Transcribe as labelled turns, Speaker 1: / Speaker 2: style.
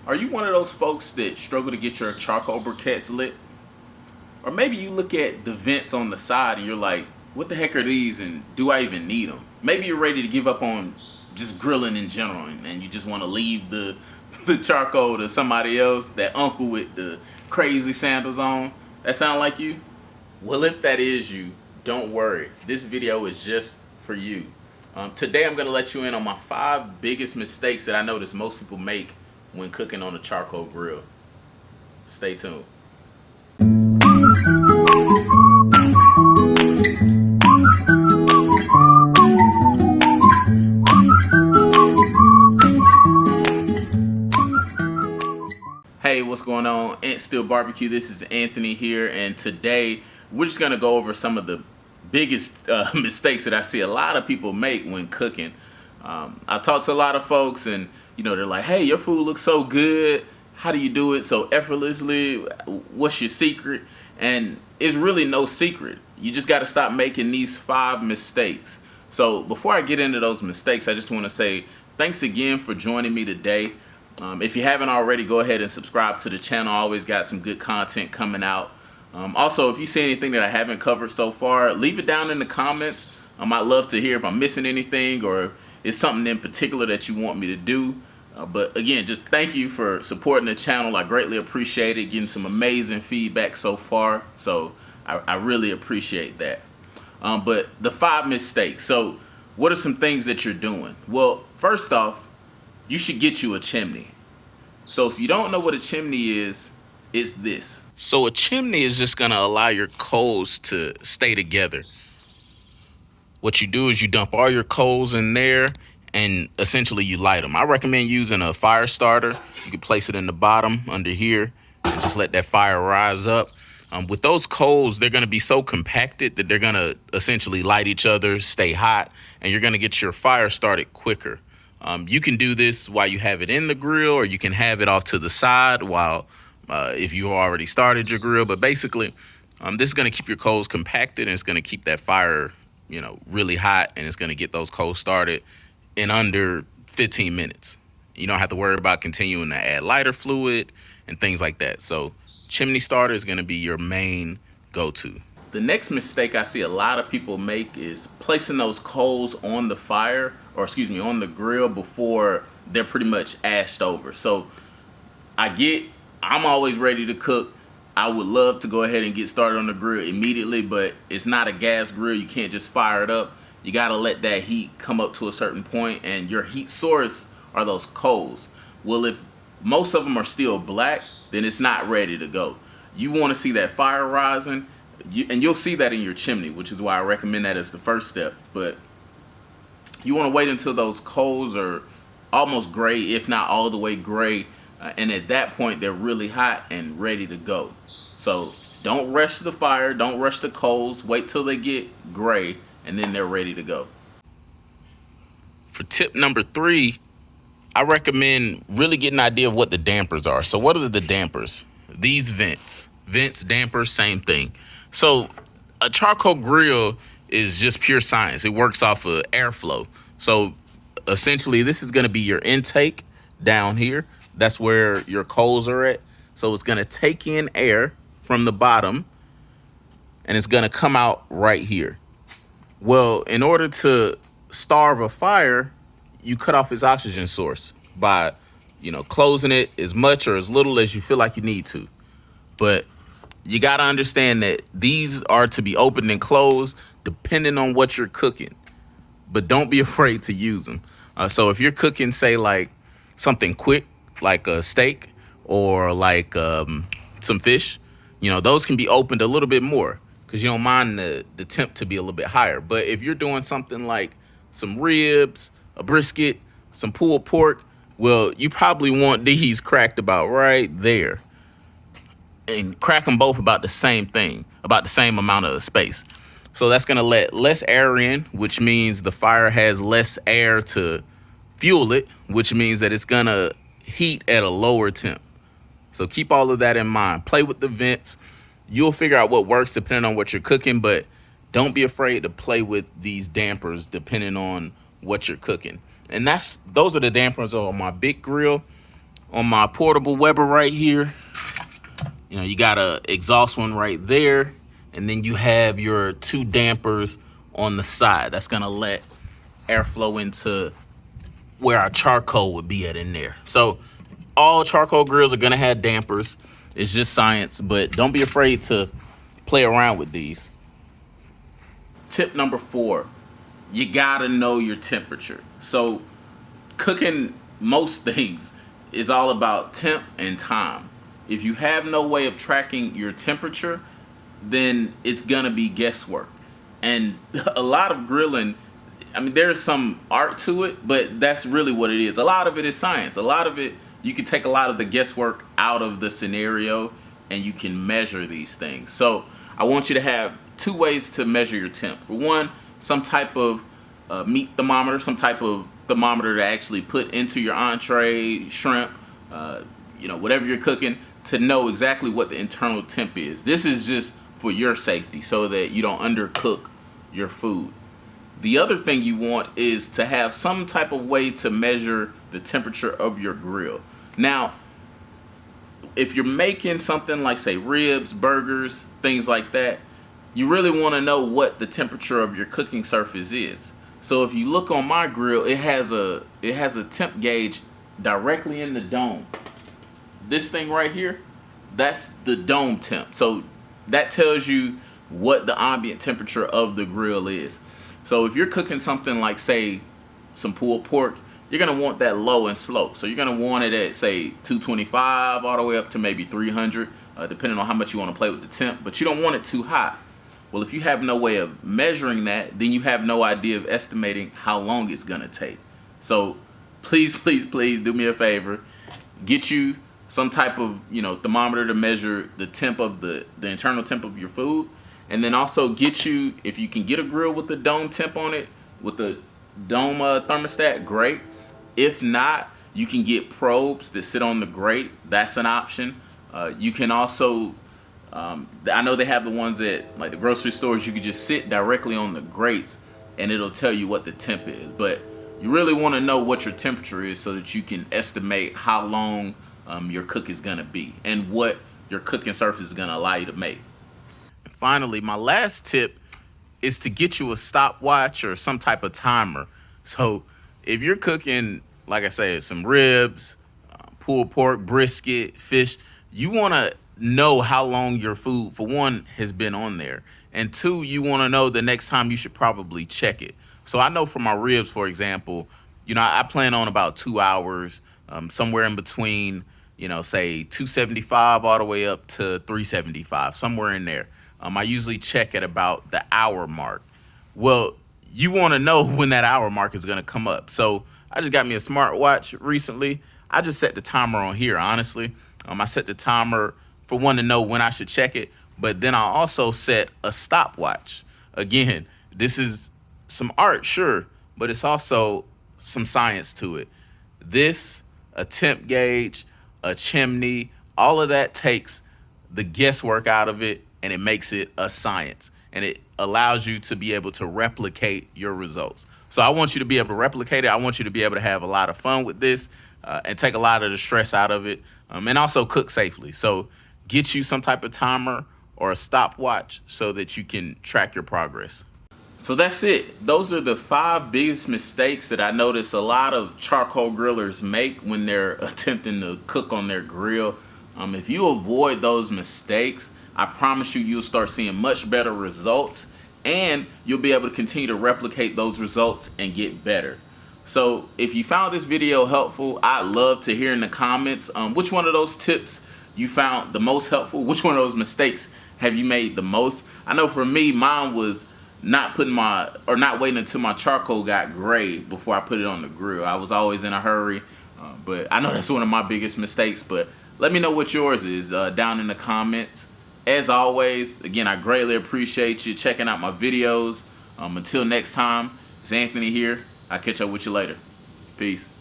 Speaker 1: Are you one of those folks that struggle to get your charcoal briquettes lit? Or maybe you look at the vents on the side and you're like, what the heck are these and do I even need them? Maybe you're ready to give up on just grilling in general and you just want to leave the charcoal to somebody else, that uncle with the crazy sandals on. That sound like you? Well, if that is you, don't worry. This video is just for you. Today I'm going to let you in on my 5 biggest mistakes that I notice most people make when cooking on a charcoal grill. Stay tuned. Hey, what's going on? AntStill BBQ. This is Anthony here, and today we're just going to go over some of the biggest mistakes that I see a lot of people make when cooking. I talk to a lot of folks and they're like, hey, your food looks so good. How do you do it so effortlessly? What's your secret? And it's really no secret. You just got to stop making these 5 mistakes. So before I get into those mistakes, I just want to say thanks again for joining me today. If you haven't already, go ahead and subscribe to the channel. I always got some good content coming out. Also, if you see anything that I haven't covered so far, leave it down in the comments. I'd love to hear if I'm missing anything or if it's something in particular that you want me to do. But again, just thank you for supporting the channel. I greatly appreciate it. Getting some amazing feedback so far. So I really appreciate that. But the 5 mistakes. So what are some things that you're doing? Well, first off, you should get you a chimney. So if you don't know what a chimney is, it's this. So a chimney is just gonna allow your coals to stay together. What you do is you dump all your coals in there and essentially you light them. I recommend using a fire starter. You can place it in the bottom under here and just let that fire rise up. With those coals, they're gonna be so compacted that they're gonna essentially light each other, stay hot, and you're gonna get your fire started quicker. You can do this while you have it in the grill, or you can have it off to the side while if you already started your grill. But basically, this is going to keep your coals compacted and it's going to keep that fire, really hot, and it's going to get those coals started in under 15 minutes. You don't have to worry about continuing to add lighter fluid and things like that. So chimney starter is going to be your main go-to. The next mistake I see a lot of people make is placing those coals on the fire, or excuse me, on the grill before they're pretty much ashed over. So I'm always ready to cook. I would love to go ahead and get started on the grill immediately, but it's not a gas grill. You can't just fire it up. You gotta let that heat come up to a certain point, and your heat source are those coals. Well, if most of them are still black, then it's not ready to go. You wanna see that fire rising, and you'll see that in your chimney, which is why I recommend that as the first step. But you want to wait until those coals are almost gray, if not all the way gray, and at that point they're really hot and ready to go. So don't rush the fire, don't rush the coals, wait till they get gray, and then they're ready to go. For tip number 3, I recommend really getting an idea of what the dampers are. So what are the dampers? These vents, dampers, same thing. So a charcoal grill is just pure science. It works off of airflow. So essentially this is going to be your intake down here. That's where your coals are at. So it's going to take in air from the bottom and it's going to come out right here. Well, in order to starve a fire, you cut off its oxygen source by, closing it as much or as little as you feel like you need to. But you got to understand that these are to be opened and closed depending on what you're cooking. But don't be afraid to use them. So if you're cooking, say, like something quick, like a steak or like some fish, those can be opened a little bit more because you don't mind the temp to be a little bit higher. But if you're doing something like some ribs, a brisket, some pulled pork, well, you probably want these cracked about right there. And crack them both about the same thing, about the same amount of space. So that's gonna let less air in, which means the fire has less air to fuel it, which means that it's gonna heat at a lower temp. So keep all of that in mind. Play with the vents. You'll figure out what works depending on what you're cooking, but don't be afraid to play with these dampers depending on what you're cooking. And those are the dampers on my big grill. on my portable Weber right here. You know, you got a exhaust one right there, and then you have your 2 dampers on the side. That's gonna let airflow into where our charcoal would be at in there. So all charcoal grills are gonna have dampers. It's just science, but don't be afraid to play around with these. Tip number 4, you gotta know your temperature. So cooking most things is all about temp and time. If you have no way of tracking your temperature, then it's gonna be guesswork. And a lot of grilling, I mean, there's some art to it, but that's really what it is. A lot of it is science. A lot of it, you can take a lot of the guesswork out of the scenario and you can measure these things. So I want you to have 2 ways to measure your temp. For one, some type of meat thermometer, some type of thermometer to actually put into your entree, shrimp, whatever you're cooking, to know exactly what the internal temp is. This is just for your safety so that you don't undercook your food. The other thing you want is to have some type of way to measure the temperature of your grill. Now, if you're making something like, say, ribs, burgers, things like that, you really want to know what the temperature of your cooking surface is. So if you look on my grill, it has a temp gauge directly in the dome. This thing right here, that's the dome temp. So that tells you what the ambient temperature of the grill is. So if you're cooking something like, say, some pulled pork, you're gonna want that low and slow. So you're gonna want it at, say, 225 all the way up to maybe 300, depending on how much you want to play with the temp. But you don't want it too hot. Well, if you have no way of measuring that, then you have no idea of estimating how long it's gonna take. So please, please, please do me a favor. Get you some type of thermometer to measure the temp of the internal temp of your food. And then also get you, if you can get a grill with the dome temp on it, with the dome thermostat, great. If not, you can get probes that sit on the grate. That's an option. You can also, I know they have the ones at like the grocery stores. You can just sit directly on the grates and it'll tell you what the temp is. But you really want to know what your temperature is so that you can estimate how long your cook is gonna be and what your cooking surface is gonna allow you to make. And finally, my last tip is to get you a stopwatch or some type of timer. So if you're cooking, like I said, some ribs, pulled pork, brisket, fish, you want to know how long your food, for one, has been on there. And 2, you want to know the next time you should probably check it. So I know for my ribs, for example, I plan on about 2 hours, somewhere in between, say 275 all the way up to 375, somewhere in there. I usually check at about the hour mark. Well, you want to know when that hour mark is going to come up. So I just got me a smartwatch recently. I just set the timer on here, honestly. I set the timer for one to know when I should check it, but then I also set a stopwatch. Again, this is some art, sure, but it's also some science to it. This, a temp gauge, a chimney, all of that takes the guesswork out of it and it makes it a science. And it allows you to be able to replicate your results. So I want you to be able to replicate it. I want you to be able to have a lot of fun with this and take a lot of the stress out of it, and also cook safely. So get you some type of timer or a stopwatch so that you can track your progress. So that's it. Those are the 5 biggest mistakes that I notice a lot of charcoal grillers make when they're attempting to cook on their grill. If you avoid those mistakes, I promise you, you'll start seeing much better results and you'll be able to continue to replicate those results and get better. So if you found this video helpful, I'd love to hear in the comments which one of those tips you found the most helpful. Which one of those mistakes have you made the most? I know for me, mine was not waiting until my charcoal got gray before I put it on the grill. I was always in a hurry, but I know that's one of my biggest mistakes. But let me know what yours is down in the comments. As always, again, I greatly appreciate you checking out my videos. Until next time, it's Anthony here. I'll catch up with you later. Peace.